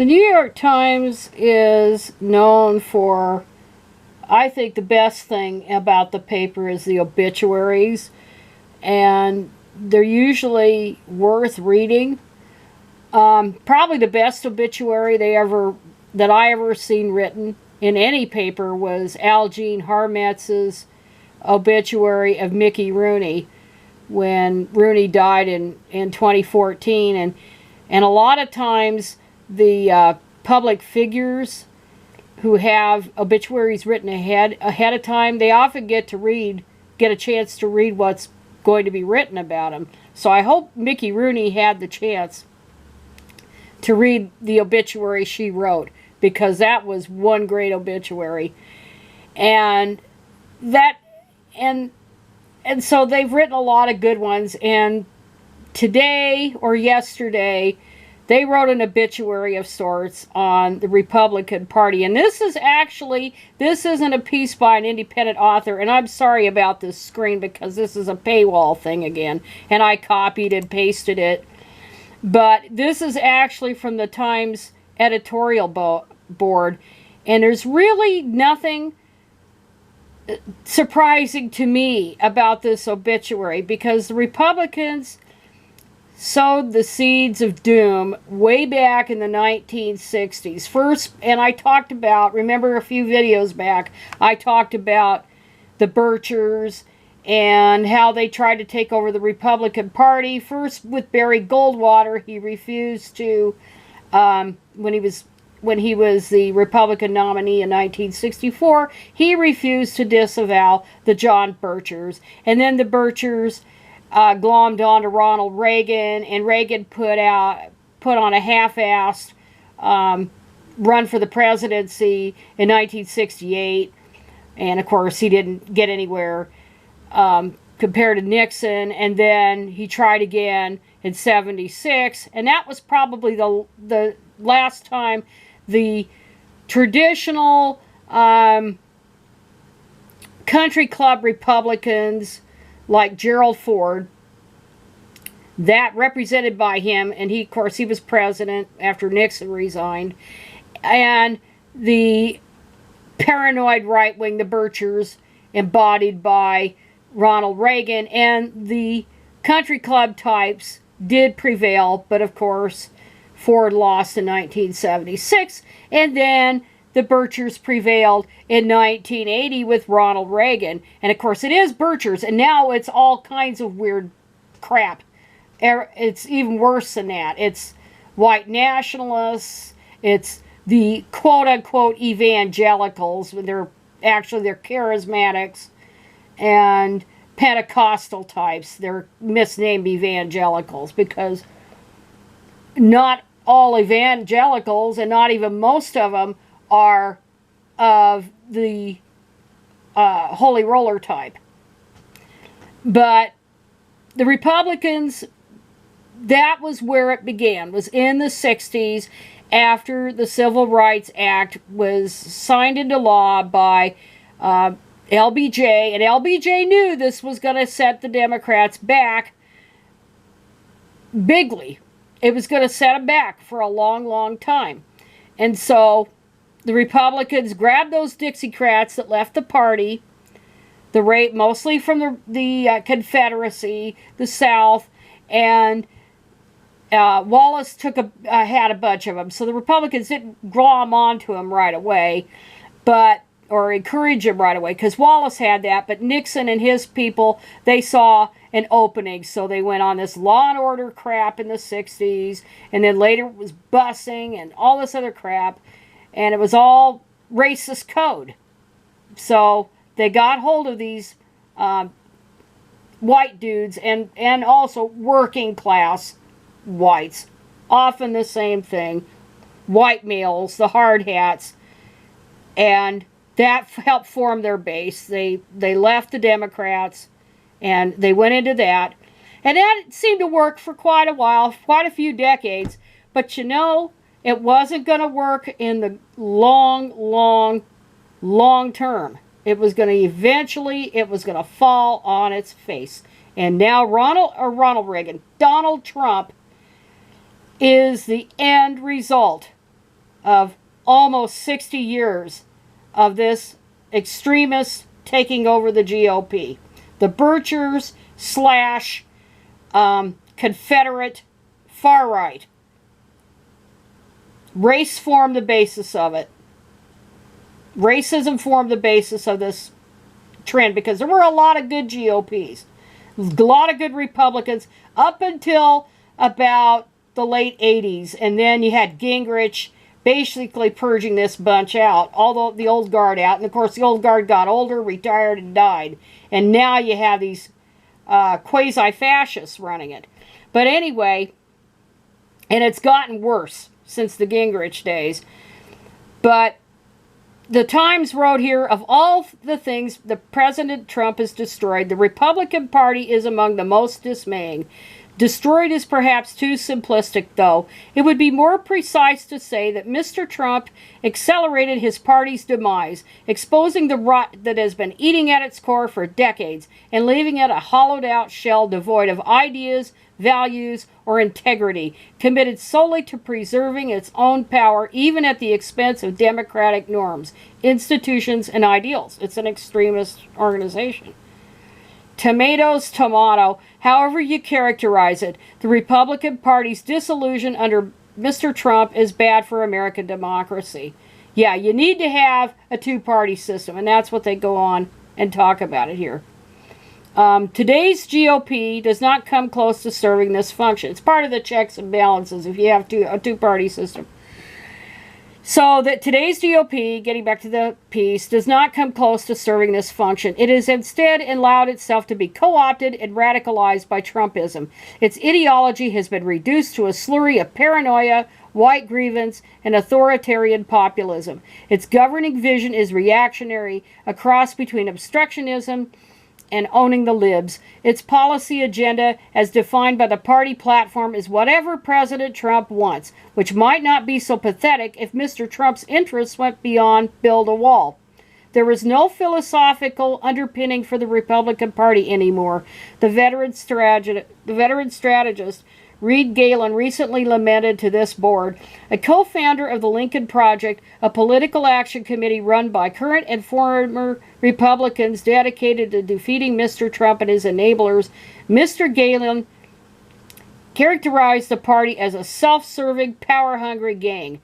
The New York Times is known for, I think the best thing about the paper is the obituaries, and they're usually worth reading. Probably the best obituary that I ever seen written in any paper was Al Jean Harmetz's obituary of Mickey Rooney when Rooney died in 2014. And a lot of times the public figures who have obituaries written ahead of time, they often get a chance to read what's going to be written about him. So I hope Mickey Rooney had the chance to read the obituary she wrote, because that was one great obituary. And so they've written a lot of good ones, and today or yesterday they wrote an obituary of sorts on the Republican Party. And this isn't a piece by an independent author, and I'm sorry about this screen because this is a paywall thing again, and I copied and pasted it. But this is actually from the Times editorial board, and there's really nothing surprising to me about this obituary, because the Republicans sowed the seeds of doom way back in the 1960s. First, and I talked about, remember a few videos back, I talked about the Birchers and how they tried to take over the Republican Party. First with Barry Goldwater, he refused to, when he was the Republican nominee in 1964, he refused to disavow the John Birchers. And then the Birchers glommed on to Ronald Reagan, and Reagan put on a half-assed run for the presidency in 1968. And of course, he didn't get anywhere compared to Nixon. And then he tried again in 76, and that was probably the last time the traditional country club Republicans like Gerald Ford, that represented by him, and of course he was president after Nixon resigned, and the paranoid right wing, the Birchers, embodied by Ronald Reagan, and the country club types did prevail, but of course Ford lost in 1976, and then the Birchers prevailed in 1980 with Ronald Reagan. And of course it is Birchers, and now it's all kinds of weird crap. It's even worse than that. It's white nationalists, it's the quote-unquote evangelicals, when they're charismatics, and Pentecostal types. They're misnamed evangelicals because not all evangelicals, and not even most of them, are of the holy roller type. But the Republicans, that was where it began, was in the 60s, after the Civil Rights Act was signed into law by LBJ, and LBJ knew this was going to set the Democrats back bigly. It was going to set them back for a long, long time. And so the Republicans grabbed those Dixiecrats that left the party, mostly from the Confederacy, the South, and Wallace had a bunch of them. So the Republicans didn't glom onto him right away, or encourage him right away, because Wallace had that, but Nixon and his people, they saw an opening, so they went on this law and order crap in the 60s, and then later it was busing and all this other crap, and it was all racist code. So they got hold of these white dudes, and also working class whites, often the same thing, white males, the hard hats, and that helped form their base. They left the Democrats, and they went into that. And that seemed to work for quite a while, quite a few decades. But it wasn't going to work in the long term. It was going to fall on its face. And now Donald Trump is the end result of almost 60 years of this extremist taking over the GOP. The Birchers slash Confederate far right. Race formed the basis of it. Racism formed the basis of this trend because there were a lot of good GOPs, a lot of good Republicans up until about the late 80s, and then you had Gingrich basically purging this bunch out, all the old guard out, and of course the old guard got older, retired, and died, and now you have these quasi-fascists running it. But anyway, and it's gotten worse since the Gingrich days, but the Times wrote here, of all the things the President Trump has destroyed, the Republican Party is among the most dismaying. Destroyed is perhaps too simplistic, though. It would be more precise to say that Mr. Trump accelerated his party's demise, exposing the rot that has been eating at its core for decades and leaving it a hollowed-out shell devoid of ideas, values, or integrity, committed solely to preserving its own power, even at the expense of democratic norms, institutions, and ideals. It's an extremist organization. Tomatoes, tomato, however you characterize it, the Republican Party's disillusion under Mr. Trump is bad for American democracy. Yeah, you need to have a two-party system, and that's what they go on and talk about it here. Today's GOP does not come close to serving this function. It's part of the checks and balances if you have a two-party system. So that today's GOP, getting back to the piece, does not come close to serving this function. It has instead allowed itself to be co-opted and radicalized by Trumpism. Its ideology has been reduced to a slurry of paranoia, white grievance, and authoritarian populism. Its governing vision is reactionary, a cross between obstructionism and owning the libs. Its policy agenda, as defined by the party platform, is whatever President Trump wants, which might not be so pathetic if Mr. Trump's interests went beyond build a wall. There is no philosophical underpinning for the Republican Party anymore. The veteran strategist Reed Galen recently lamented to this board, a co-founder of the Lincoln Project, a political action committee run by current and former Republicans dedicated to defeating Mr. Trump and his enablers. Mr. Galen characterized the party as a self-serving, power-hungry gang.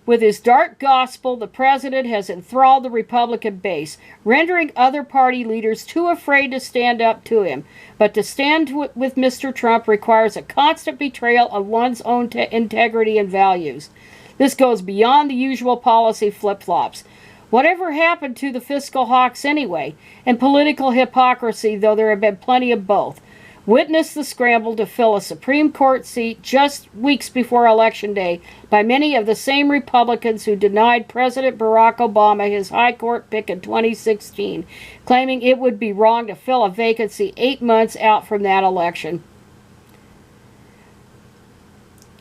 With his dark gospel, the president has enthralled the Republican base, rendering other party leaders too afraid to stand up to him. But to stand with Mr. Trump requires a constant betrayal of one's own integrity and values. This goes beyond the usual policy flip-flops. Whatever happened to the fiscal hawks anyway, and political hypocrisy, though there have been plenty of both? Witness the scramble to fill a Supreme Court seat just weeks before Election Day by many of the same Republicans who denied President Barack Obama his high court pick in 2016, claiming it would be wrong to fill a vacancy 8 months out from that election.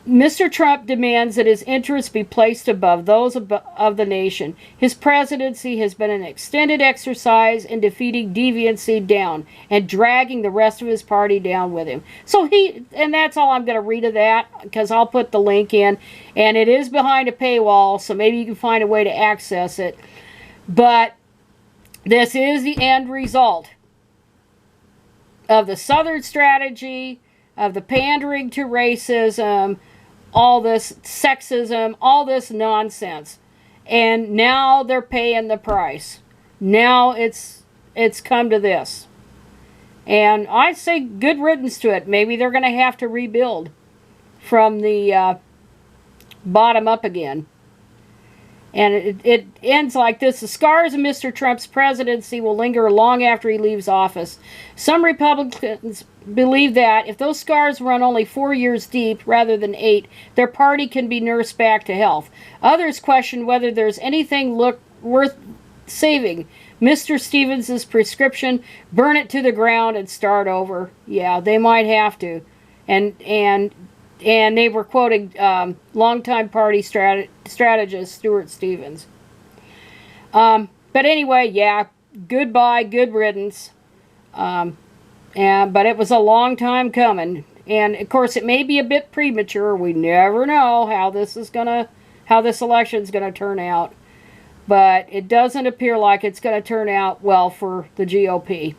Mr. Trump demands that his interests be placed above those of the nation. His presidency has been an extended exercise in defeating deviancy down and dragging the rest of his party down with him. And that's all I'm going to read of that, because I'll put the link in, and it is behind a paywall, so maybe you can find a way to access it. But this is the end result of the Southern strategy, of the pandering to racism, all this sexism, all this nonsense. And now they're paying the price. Now it's come to this. And I say good riddance to it. Maybe they're going to have to rebuild from the bottom up again. And it ends like this. The scars of Mr. Trump's presidency will linger long after he leaves office. Some Republicans believe that if those scars run only 4 years deep rather than 8, their party can be nursed back to health. Others question whether there's anything worth saving. Mr. Stevens' prescription, burn it to the ground and start over. Yeah, they might have to. And they were quoting longtime party strategist Stuart Stevens. But anyway, yeah, goodbye, good riddance. But it was a long time coming. And, of course, it may be a bit premature. We never know how this is going to how this election is going to turn out. But it doesn't appear like it's going to turn out well for the GOP.